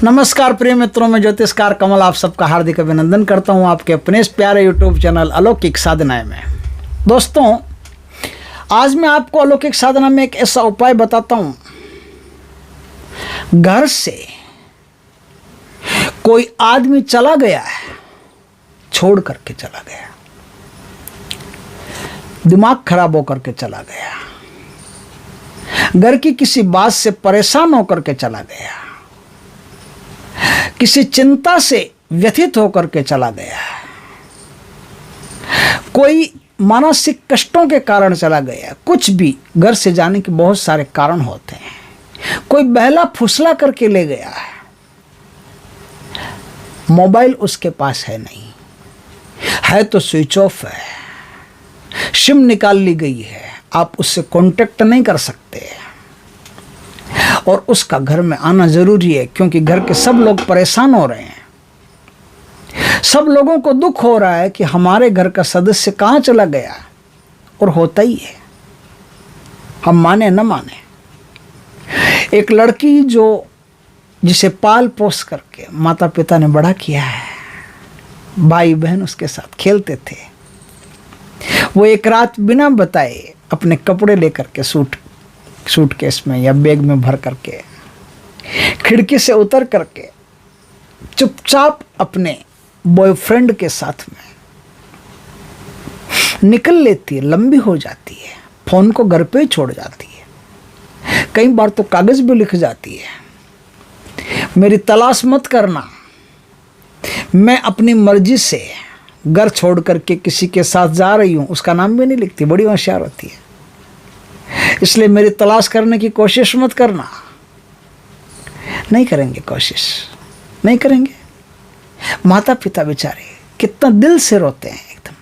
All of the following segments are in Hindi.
नमस्कार प्रिय मित्रों, मैं ज्योतिषकार कमल आप सबका हार्दिक अभिनंदन करता हूं आपके अपने इस प्यारे यूट्यूब चैनल अलौकिक साधनाएं में। दोस्तों, आज मैं आपको अलौकिक साधना में एक ऐसा उपाय बताता हूं। घर से कोई आदमी चला गया है, छोड़ करके चला गया, दिमाग खराब होकर के चला गया, घर की किसी बात से परेशान होकर के चला गया, किसी चिंता से व्यथित होकर के चला गया, कोई मानसिक कष्टों के कारण चला गया। कुछ भी, घर से जाने के बहुत सारे कारण होते हैं। कोई बहला फुसला करके ले गया है, मोबाइल उसके पास है नहीं, है तो स्विच ऑफ है, सिम निकाल ली गई है, आप उससे कांटेक्ट नहीं कर सकते और उसका घर में आना जरूरी है, क्योंकि घर के सब लोग परेशान हो रहे हैं। सब लोगों को दुख हो रहा है कि हमारे घर का सदस्य कहाँ चला गया, और होता ही है, हम माने न माने। एक लड़की जिसे पाल पोस करके माता पिता ने बड़ा किया है, भाई बहन उसके साथ खेलते थे, वो एक रात बिना बताए अपने कपड़े लेकर के सूटकेस में या बैग में भर करके खिड़की से उतर करके चुपचाप अपने बॉयफ्रेंड के साथ में निकल लेती है, लंबी हो जाती है, फोन को घर पे ही छोड़ जाती है। कई बार तो कागज भी लिख जाती है, मेरी तलाश मत करना, मैं अपनी मर्जी से घर छोड़ करके किसी के साथ जा रही हूं। उसका नाम भी नहीं लिखती, बड़ी होशियार होती है, इसलिए मेरी तलाश करने की कोशिश मत करना। नहीं करेंगे, कोशिश नहीं करेंगे। माता पिता बेचारे कितना दिल से रोते हैं, एकदम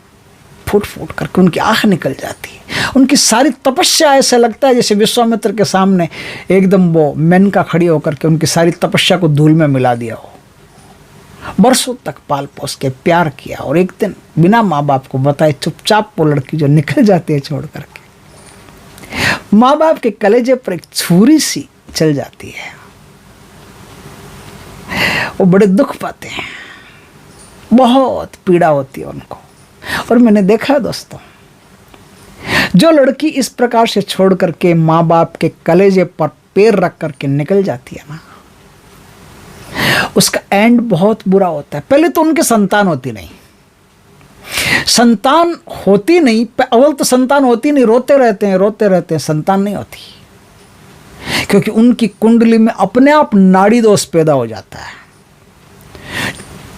फूट फूट करके उनकी आंख निकल जाती है। उनकी सारी तपस्या ऐसा लगता है जैसे विश्वामित्र के सामने एकदम वो मेनका खड़ी होकर के उनकी सारी तपस्या को धूल में मिला दिया हो। बरसों तक पाल पोस के प्यार किया और एक दिन बिना माँ बाप को बताए चुपचाप वो लड़की जो निकल जाती है छोड़ करके, माँ बाप के कलेजे पर एक छुरी सी चल जाती है। वो बड़े दुख पाते हैं, बहुत पीड़ा होती है उनको। और मैंने देखा है दोस्तों, जो लड़की इस प्रकार से छोड़ करके माँ बाप के कलेजे पर पैर रख करके निकल जाती है ना, उसका एंड बहुत बुरा होता है। पहले तो उनके संतान होती नहीं, अव्वल तो संतान होती नहीं, रोते रहते हैं, संतान नहीं होती, क्योंकि उनकी कुंडली में अपने आप नाड़ी दोष पैदा हो जाता है।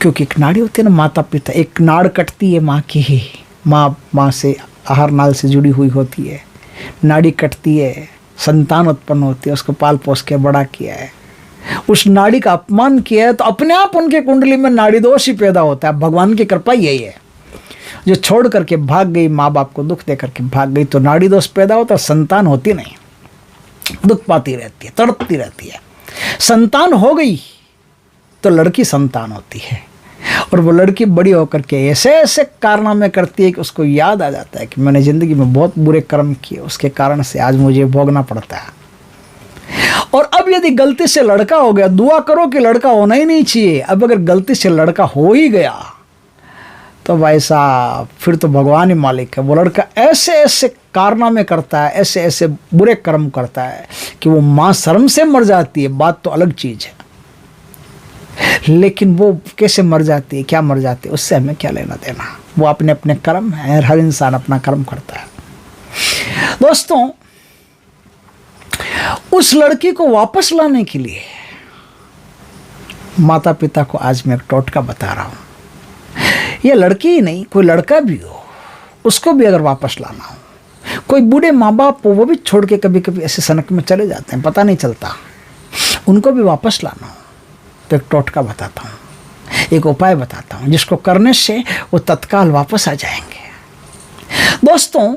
क्योंकि एक नाड़ी होती है ना, माता पिता, एक नाड़ कटती है माँ की ही, माँ से आहार नाल से जुड़ी हुई होती है, नाड़ी कटती है, संतान उत्पन्न होती है, उसको पाल पोस के बड़ा किया है, उस नाड़ी का अपमान किया है, तो अपने आप उनके कुंडली में नाड़ी दोष ही पैदा होता है। भगवान की कृपा यही है, जो छोड़ करके भाग गई, माँ बाप को दुख दे करके भाग गई, तो नाड़ी दोष पैदा होता है, संतान होती नहीं, दुख पाती रहती है, तड़पती रहती है। संतान हो गई तो लड़की संतान होती है, और वो लड़की बड़ी होकर के ऐसे ऐसे कारनामे करती है कि उसको याद आ जाता है कि मैंने ज़िंदगी में बहुत बुरे कर्म किए, उसके कारण से आज मुझे भोगना पड़ता है। और अब यदि गलती से लड़का हो गया, दुआ करो कि लड़का होना ही नहीं चाहिए। अब अगर गलती से लड़का हो ही गया तो भाई साहब फिर तो भगवान ही मालिक है। वो लड़का ऐसे ऐसे कारनामे करता है, ऐसे ऐसे बुरे कर्म करता है कि वो माँ शर्म से मर जाती है, बात तो अलग चीज़ है, लेकिन वो कैसे मर जाती है, क्या मर जाती है, उससे हमें क्या लेना देना। वो अपने अपने कर्म है, हर इंसान अपना कर्म करता है। दोस्तों, उस लड़की को वापस लाने के लिए माता पिता को आज मैं एक टोटका बता रहा हूं। ये लड़की ही नहीं, कोई लड़का भी हो, उसको भी अगर वापस लाना हो, कोई बूढ़े माँ बाप हो, वो भी छोड़ के कभी कभी ऐसे सनक में चले जाते हैं, पता नहीं चलता, उनको भी वापस लाना हो, तो एक टोटका बताता हूँ, एक उपाय बताता हूँ, जिसको करने से वो तत्काल वापस आ जाएंगे। दोस्तों,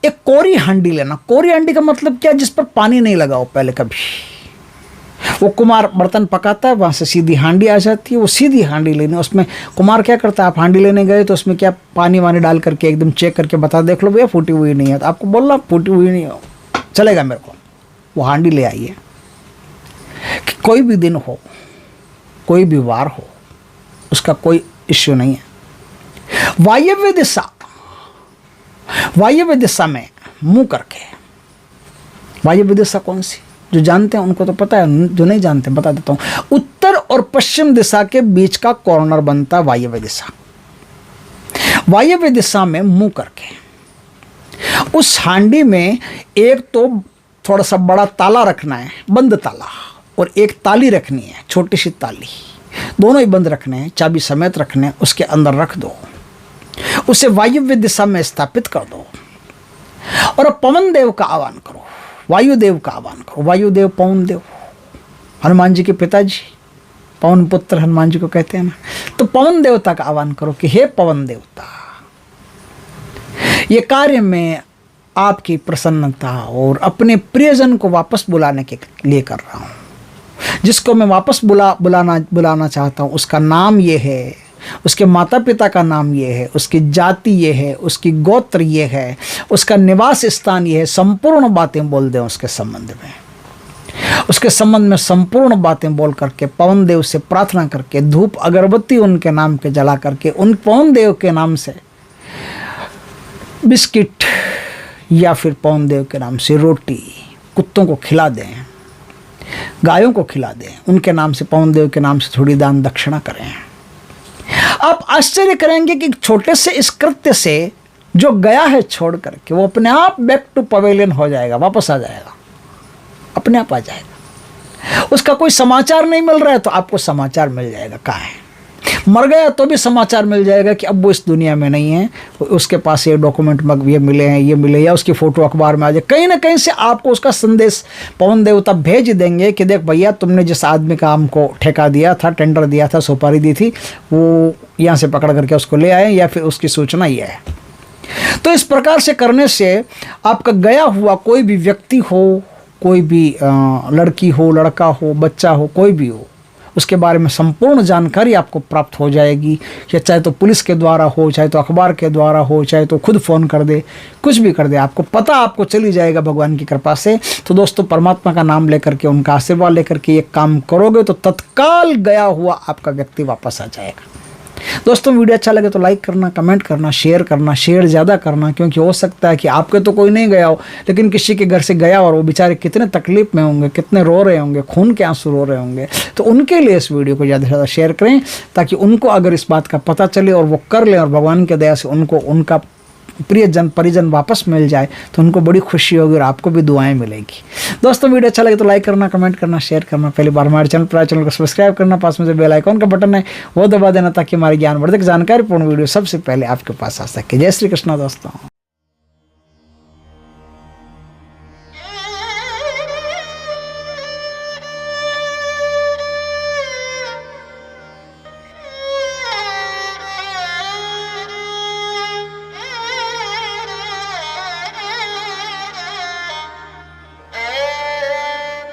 एक कोरी हांडी लेना। कोरी हांडी का मतलब क्या, जिस पर पानी नहीं लगा हो पहले कभी। वो कुमार बर्तन पकाता है, वहाँ से सीधी हांडी आ जाती है, वो सीधी हांडी लेनी। उसमें कुमार क्या करता है, आप हांडी लेने गए तो उसमें क्या पानी वानी डाल करके एकदम चेक करके बता, देख लो भैया फूटी हुई नहीं है, तो आपको बोलना फूटी हुई नहीं हो, चलेगा मेरे को। वो हांडी ले आइए, कि कोई भी दिन हो, कोई भी वार हो, उसका कोई इश्यू नहीं है। वायव्य दिशा में मुंह करके, वायव्य दिशा कौन सी, जो जानते हैं उनको तो पता है, जो नहीं जानते बता देता हूं। उत्तर और पश्चिम दिशा के बीच का कॉर्नर बनता है वायव्य दिशा। वायव्य दिशा में मुंह करके उस हांडी में एक तो थोड़ा सा बड़ा ताला रखना है, बंद ताला, और एक ताली रखनी है, छोटी सी ताली, दोनों ही बंद रखने हैं, चाबी समेत रखने हैं। उसके अंदर रख दो, उसे वायव्य दिशा में स्थापित कर दो और अब पवन देव का आह्वान करो, वायुदेव का आह्वान करो। वायुदेव पवन देव, हनुमान जी के पिताजी, पवन पुत्र हनुमान जी को कहते हैं ना। तो पवन देवता का आह्वान करो कि हे पवन देवता, ये कार्य में आपकी प्रसन्नता और अपने प्रियजन को वापस बुलाने के लिए कर रहा हूँ। जिसको मैं वापस बुलाना चाहता हूँ उसका नाम ये है, उसके माता पिता का नाम ये है, उसकी जाति ये है, उसकी गोत्र ये है, उसका निवास स्थान ये है। संपूर्ण बातें बोल दें उसके संबंध में, उसके संबंध में संपूर्ण बातें बोल करके पवन देव से प्रार्थना करके, धूप अगरबत्ती उनके नाम के जला करके, उन पवन देव के नाम से बिस्किट या फिर पवन देव के नाम से रोटी कुत्तों को खिला दें, गायों को खिला दें, उनके नाम से, पवन देव के नाम से थोड़ी दान दक्षिणा करें। आप आश्चर्य करेंगे कि छोटे से इस कृत्य से जो गया है छोड़ करके, वो अपने आप बैक टू पवेलियन हो जाएगा, वापस आ जाएगा, अपने आप आ जाएगा। उसका कोई समाचार नहीं मिल रहा है तो आपको समाचार मिल जाएगा। कहाँ है? मर गया तो भी समाचार मिल जाएगा कि अब वो इस दुनिया में नहीं है, उसके पास ये डॉक्यूमेंट ये मिले हैं, ये मिले, या उसकी फ़ोटो अखबार में आ जाए। कहीं ना कहीं से आपको उसका संदेश पवन देवता भेज देंगे कि देख भैया, तुमने जिस आदमी का हमको ठेका दिया था, टेंडर दिया था, सुपारी दी थी, वो यहाँ से पकड़ करके उसको ले आए, या फिर उसकी सूचना ये है। तो इस प्रकार से करने से आपका गया हुआ कोई भी व्यक्ति हो, कोई भी लड़की हो, लड़का हो, बच्चा हो, कोई भी हो, उसके बारे में संपूर्ण जानकारी आपको प्राप्त हो जाएगी। या चाहे तो पुलिस के द्वारा हो, चाहे तो अखबार के द्वारा हो, चाहे तो खुद फ़ोन कर दे, कुछ भी कर दे, आपको पता आपको चली जाएगा भगवान की कृपा से। तो दोस्तों, परमात्मा का नाम लेकर के, उनका आशीर्वाद लेकर के ये काम करोगे तो तत्काल गया हुआ आपका व्यक्ति वापस आ जाएगा। दोस्तों, वीडियो अच्छा लगे तो लाइक करना, कमेंट करना, शेयर ज़्यादा करना, क्योंकि हो सकता है कि आपके तो कोई नहीं गया हो, लेकिन किसी के घर से गया और वो बेचारे कितने तकलीफ में होंगे, कितने रो रहे होंगे, खून के आंसू रो रहे होंगे। तो उनके लिए इस वीडियो को ज़्यादा से ज़्यादा शेयर करें, ताकि उनको अगर इस बात का पता चले और वो कर लें और भगवान की दया से उनको उनका प्रियजन परिजन वापस मिल जाए तो उनको बड़ी खुशी होगी और आपको भी दुआएं मिलेगी। दोस्तों, वीडियो अच्छा लगे तो लाइक करना, कमेंट करना, शेयर करना। पहली बार हमारे चैनल को सब्सक्राइब करना, पास में जो बेल आइकॉन का बटन है वो दबा देना, ताकि हमारी ज्ञानवर्धक जानकारीपूर्ण वीडियो सबसे पहले आपके पास आ सके। जय श्री कृष्णा दोस्तों।